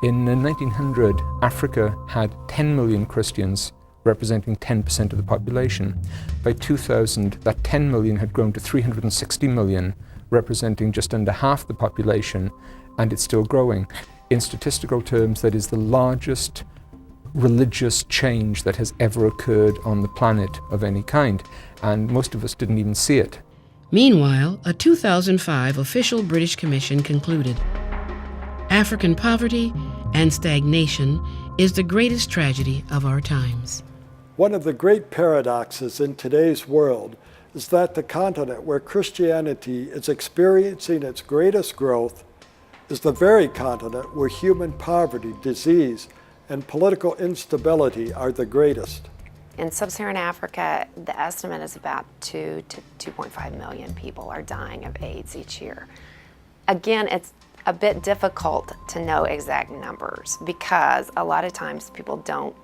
In 1900, Africa had 10 million Christians, representing 10% of the population. By 2000, that 10 million had grown to 360 million, representing just under half the population, and it's still growing. In statistical terms, that is the largest religious change that has ever occurred on the planet of any kind, and most of us didn't even see it. Meanwhile, a 2005 official British commission concluded, African poverty and stagnation is the greatest tragedy of our times. One of the great paradoxes in today's world is that the continent where Christianity is experiencing its greatest growth is the very continent where human poverty, disease, and political instability are the greatest. In sub-Saharan Africa, the estimate is about 2 to 2.5 million people are dying of AIDS each year. Again, it's a bit difficult to know exact numbers because a lot of times people don't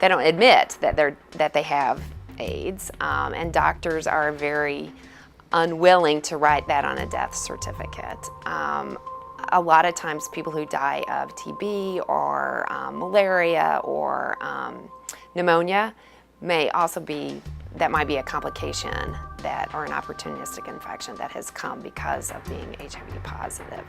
admit that they have AIDS, and doctors are very unwilling to write that on a death certificate. A lot of times people who die of TB or malaria or pneumonia may also that might be a complication or an opportunistic infection that has come because of being HIV positive.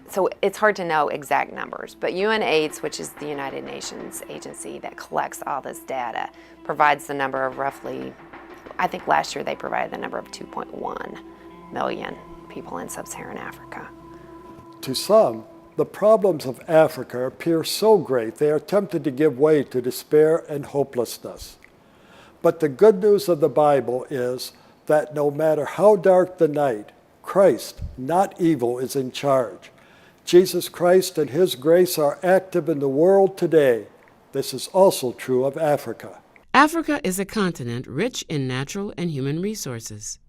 So it's hard to know exact numbers, but UNAIDS, which is the United Nations agency that collects all this data, provides the number of roughly, I think last year they provided the number of 2.1 million people in sub-Saharan Africa. To some, the problems of Africa appear so great they are tempted to give way to despair and hopelessness. But the good news of the Bible is that no matter how dark the night, Christ, not evil, is in charge. Jesus Christ and His grace are active in the world today. This is also true of Africa. Africa is a continent rich in natural and human resources.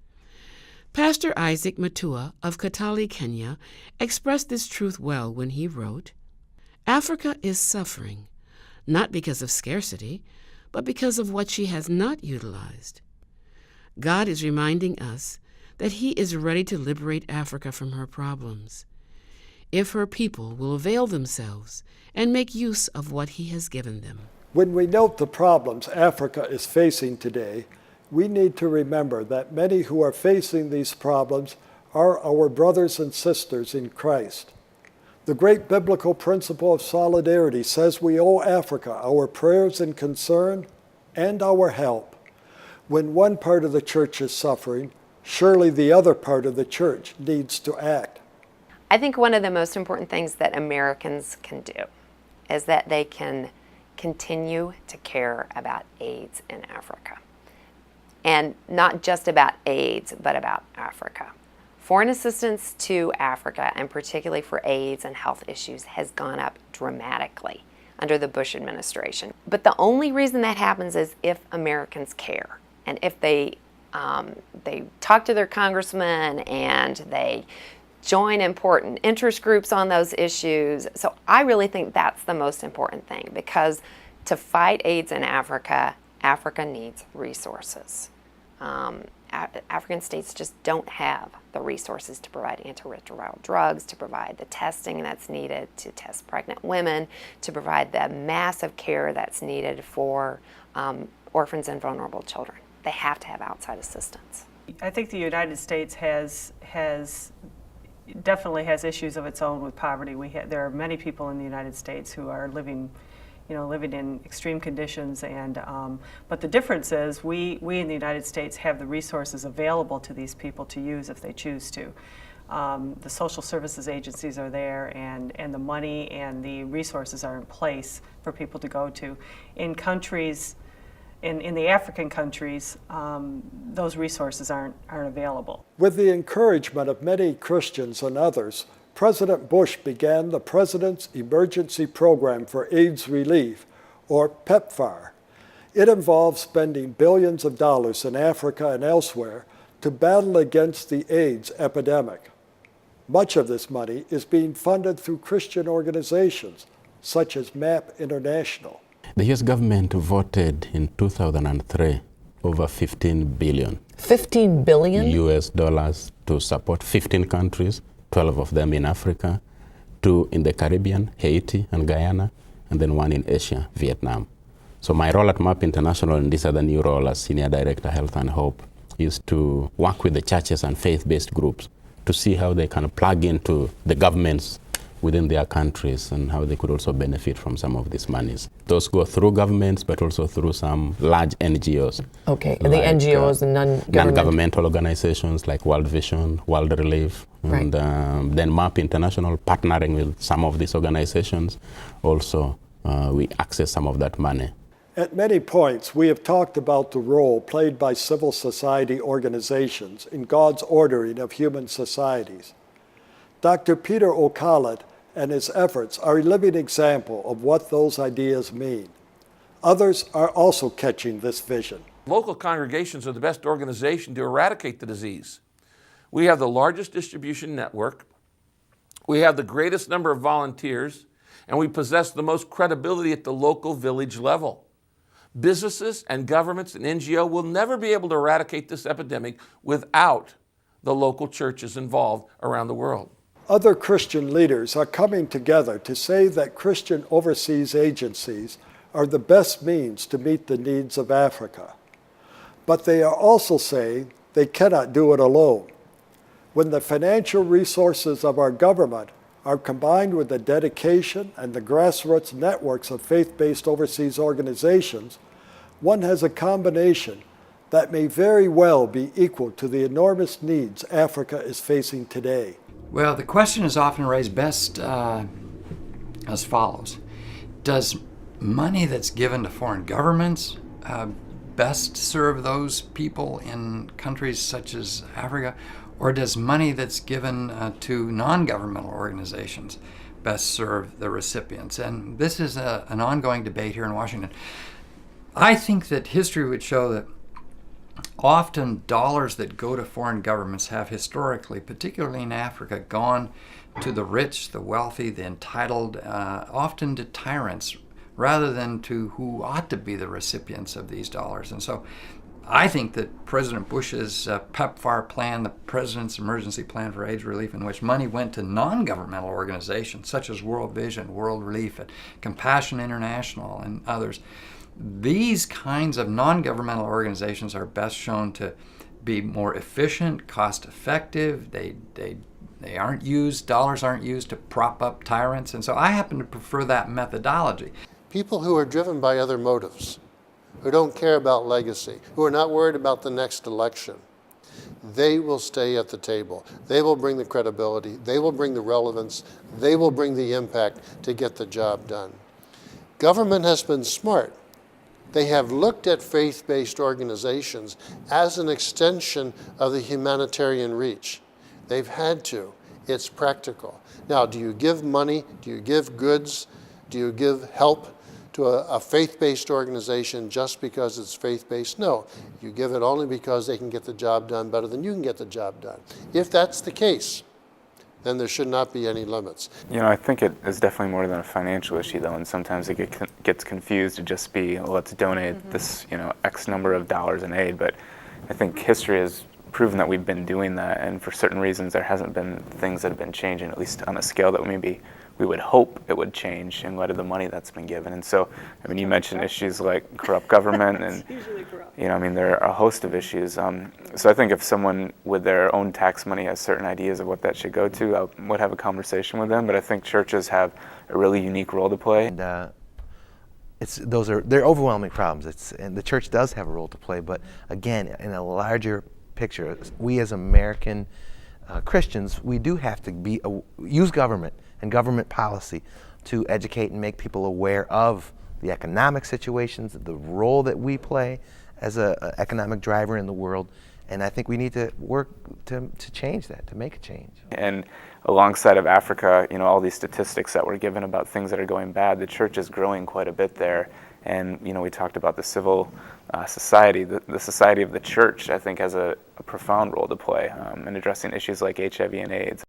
Pastor Isaac Matua of Kitale, Kenya, expressed this truth well when he wrote, Africa is suffering, not because of scarcity, but because of what she has not utilized. God is reminding us that He is ready to liberate Africa from her problems, if her people will avail themselves and make use of what He has given them. When we note the problems Africa is facing today, we need to remember that many who are facing these problems are our brothers and sisters in Christ. The great biblical principle of solidarity says we owe Africa our prayers and concern and our help. When one part of the church is suffering, surely the other part of the church needs to act. I think one of the most important things that Americans can do is that they can continue to care about AIDS in Africa. And not just about AIDS, but about Africa. Foreign assistance to Africa, and particularly for AIDS and health issues, has gone up dramatically under the Bush administration. But the only reason that happens is if Americans care, and if they talk to their congressman and they join important interest groups on those issues. So I really think that's the most important thing, because to fight AIDS in Africa, Africa needs resources. African states just don't have the resources to provide antiretroviral drugs, to provide the testing that's needed to test pregnant women, to provide the massive care that's needed for orphans and vulnerable children. They have to have outside assistance. I think the United States definitely has issues of its own with poverty. There are many people in the United States who are living in extreme conditions, and but the difference is we in the United States have the resources available to these people to use if they choose to. The social services agencies are there, and the money and the resources are in place for people to go to. In countries, in the African countries, those resources aren't available. With the encouragement of many Christians and others, President Bush began the President's Emergency Program for AIDS Relief, or PEPFAR. It involves spending billions of dollars in Africa and elsewhere to battle against the AIDS epidemic. Much of this money is being funded through Christian organizations, such as MAP International. The U.S. government voted in 2003 over 15 billion. 15 billion? US dollars to support 15 countries, 12 of them in Africa, 2 in the Caribbean, Haiti and Guyana, and then 1 in Asia, Vietnam. So my role at MAP International, and this other new role as Senior Director, Health and Hope, is to work with the churches and faith-based groups to see how they can plug into the governments within their countries and how they could also benefit from some of these monies. Those go through governments, but also through some large NGOs. Okay, and the NGOs, the non-governmental organizations like World Vision, World Relief, and then MAP International, partnering with some of these organizations. Also, we access some of that money. At many points, we have talked about the role played by civil society organizations in God's ordering of human societies. Dr. Peter O'Callaghan and his efforts are a living example of what those ideas mean. Others are also catching this vision. Local congregations are the best organization to eradicate the disease. We have the largest distribution network, we have the greatest number of volunteers, and we possess the most credibility at the local village level. Businesses and governments and NGO will never be able to eradicate this epidemic without the local churches involved around the world. Other Christian leaders are coming together to say that Christian overseas agencies are the best means to meet the needs of Africa. But they are also saying they cannot do it alone. When the financial resources of our government are combined with the dedication and the grassroots networks of faith-based overseas organizations, one has a combination that may very well be equal to the enormous needs Africa is facing today. Well, the question is often raised best as follows. Does money that's given to foreign governments best serve those people in countries such as Africa, or does money that's given to non-governmental organizations best serve the recipients? And this is an ongoing debate here in Washington. I think that history would show that often dollars that go to foreign governments have historically, particularly in Africa, gone to the rich, the wealthy, the entitled, often to tyrants, rather than to who ought to be the recipients of these dollars. And so I think that President Bush's PEPFAR plan, the President's Emergency Plan for AIDS Relief, in which money went to non-governmental organizations such as World Vision, World Relief, and Compassion International, and others, these kinds of non-governmental organizations are best shown to be more efficient, cost-effective. They aren't used, dollars aren't used to prop up tyrants, and so I happen to prefer that methodology. People who are driven by other motives, who don't care about legacy, who are not worried about the next election, they will stay at the table. They will bring the credibility, they will bring the relevance, they will bring the impact to get the job done. Government has been smart. They have looked at faith-based organizations as an extension of the humanitarian reach. They've had to. It's practical. Now, do you give money? Do you give goods? Do you give help to a faith-based organization just because it's faith-based? No. You give it only because they can get the job done better than you can get the job done. If that's the case, then there should not be any limits. You know, I think it is definitely more than a financial issue, though, and sometimes it gets confused to just be, well, let's donate this, X number of dollars in aid. But I think history has proven that we've been doing that, and for certain reasons there hasn't been things that have been changing, at least on a scale that maybe we would hope it would change in light of the money that's been given. And so, I mean, you mentioned issues like corrupt government, and there are a host of issues. So I think if someone with their own tax money has certain ideas of what that should go to, I would have a conversation with them. But I think churches have a really unique role to play. And they're overwhelming problems. And the church does have a role to play, but again, in a larger picture, we as American Christians, we do have to use government and government policy to educate and make people aware of the economic situations, the role that we play as an economic driver in the world. And I think we need to work to change that, to make a change. And alongside of Africa, all these statistics that were given about things that are going bad, the church is growing quite a bit there. And we talked about the civil society. The society of the church, I think, has a profound role to play in addressing issues like HIV and AIDS.